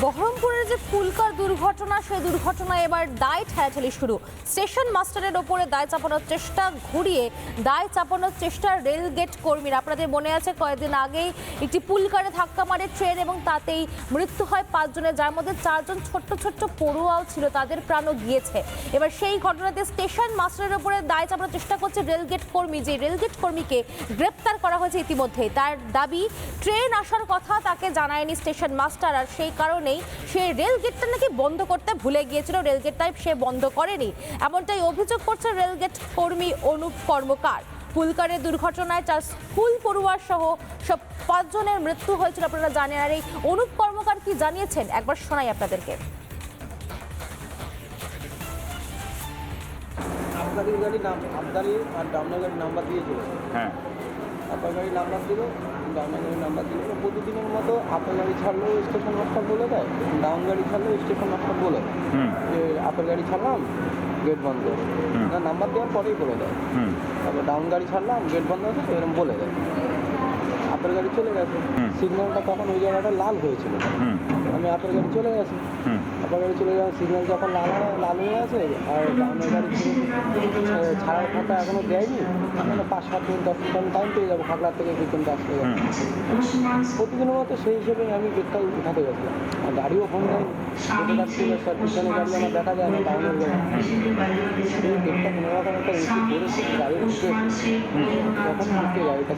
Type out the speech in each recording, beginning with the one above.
বহরমপুরের যে পুলকার দুর্ঘটনা, সেই দুর্ঘটনায় এবার দায় ঠেলাঠেলি শুরু। স্টেশন মাস্টারের ওপরে দায় চাপানোর চেষ্টা, ঘুরিয়ে দায় চাপানোর চেষ্টা রেলগেট কর্মীর। আপনাদের মনে আছে কয়েকদিন আগেই একটি পুলকারে ধাক্কা মারে ট্রেন এবং তাতেই মৃত্যু হয় 5 জনের, যার মধ্যে 4 জন ছোট্ট ছোট্ট পড়ুয়াও ছিল, তাদের প্রাণও গিয়েছে। এবার সেই ঘটনাতে স্টেশন মাস্টারের ওপরে দায় চাপানোর চেষ্টা করছে রেলগেট কর্মী। যে রেলগেট কর্মীকে গ্রেপ্তার করা হয়েছে ইতিমধ্যেই। তার দাবি, ট্রেন আসার কথা তাকে জানায়নি স্টেশন মাস্টার, আর সেই কারণেই সে রেলগেটটা নাকি বন্ধ করতে ভুলে গিয়েছিল, রেলগেটটাই সে বন্ধ করেনি, এমনটাই অভিযোগ করছে রেলগেট কর্মী অনুপ কর্মকার। পুলকারের দুর্ঘটনায় 4 স্কুল পড়ুয়ার সহ সব 5 জনের মৃত্যু হয়েছিল, আপনারা জানেন। আর এই অনুপ কর্মকার কি জানিয়েছেন একবার শোনাই আপনাদেরকে। আপনাদের গাড়ি আবদারি আর ডাউনের গাড়ি নাম্বার দিয়েছিল। হ্যাঁ, আপনার গাড়ি নাম্বার দিল, ডাউনের গাড়ি নাম্বার দিল। প্রতিদিনের মতো আপনার গাড়ি ছাড়লেও স্টেশন মাস্টার বলে দেয়, ডাউন গাড়ি ছাড়লেও স্টেশন মাস্টার বলে দেয় যে আপনার গাড়ি ছাড়লাম গেট বন্ধ, না নাম্বার দেওয়ার পরেই বলে দেয়। তারপর ডাউন গাড়ি ছাড়লাম গেট বন্ধ আছে, এরকম বলে দেয়। আপনার গাড়ি চলে গেছে, সিগন্যালটা তখন ওই জায়গাটা লাল হয়েছিল, আমি আপনার গাড়ি চলে গেছে। আপনার গাড়ি চলে যাওয়ার সিগন্যাল যখন লাল হয়ে আছে, আর ডাউনের গাড়ি ছাড়ার কথা এখনও দেয়নি, মানে 5-7 মিনিট 10 মিনিট আমি টাইম পেয়ে যাবো খাগড়া থেকে বিকেলটা আসতে যাবো। প্রতিদিনের মতো সেই হিসেবে আমি গেটটা উঠাতে গেছিলাম, আর গাড়িও ফোন দেয়নি, গেটে যাচ্ছি স্যার পিছনে গাড়ি আমার দেখা যায় না, ডাউনের গাড়ি সেই গেটটা কোনো রকম একটা রিসিভ করেছি, গাড়ি উঠে তখন উঠে গাড়িটা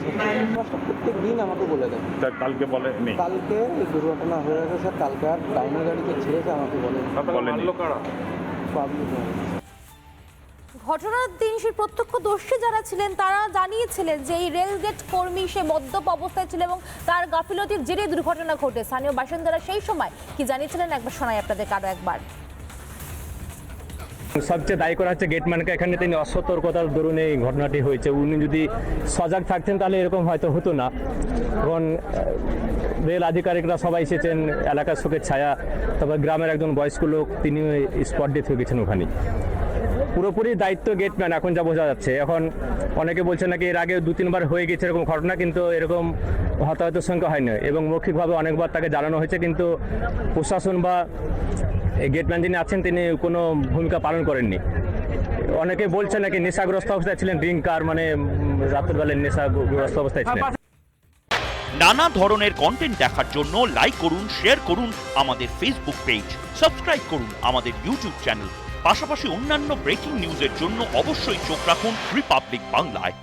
প্রত্যেক দিন আমাকে বলে দেয়। কালকে বলে কালকে এই দুর্ঘটনা হয়ে গেছে স্যার, কালকে আর ডাউনের গাড়িতে ছেড়েছে আমাকে বলে পাবলিক। ঘটনার দিন সেই প্রত্যক্ষদর্শী যারা ছিলেন তারা জানিয়েছিলেন যে এই রেলগেট কর্মী সে মদ্যপ অবস্থায় ছিল এবং তার গাফিলতির জেরে দুর্ঘটনা ঘটে। স্থানীয় বাসিন্দারা সেই সময় কি জানিয়েছিলেন একবার শোনাই আপনাদের আরো একবার। সবচেয়ে দায়ী করা হচ্ছে গেটম্যানকে। এখানে তিনি অসতর্কতার দরুন এই ঘটনাটি হয়েছে। উনি যদি সজাগ থাকতেন তাহলে এরকম হয়তো হতো না। এখন রেল আধিকারিকরা সবাই এসেছেন, এলাকার শোকের ছায়া। তবে গ্রামের একজন বয়স্ক লোক, তিনি স্পট ডেথ হয়ে গেছেন ওখানে। পুরোপুরি দায়িত্ব গেটম্যান এখন যা বোঝা যাচ্ছে। এখন অনেকে বলছে নাকি এর আগে 2-3 বার হয়ে গেছে এরকম ঘটনা, কিন্তু এরকম হতাহতের সংখ্যা হয়নি এবং মৌখিকভাবে অনেকবার তাকে জানানো হয়েছে, কিন্তু প্রশাসন বা গেটম্যান যিনি আছেন তিনি কোনো ভূমিকা পালন করেননি। অনেকে বলছে নাকি নেশাগ্রস্ত অবস্থায় ছিলেন, ড্রিঙ্কার, মানে রাতের বেলায় নেশাগ্রস্ত অবস্থায় ছিলেন। নানা ধরনের কন্টেন্ট দেখার জন্য লাইক করুন, শেয়ার করুন আমাদের ফেসবুক পেজ, সাবস্ক্রাইব করুন আমাদের ইউটিউব চ্যানেল। পাশাপাশি অন্যান্য ব্রেকিং নিউজের জন্য অবশ্যই চোখ রাখুন রিপাবলিক বাংলায়।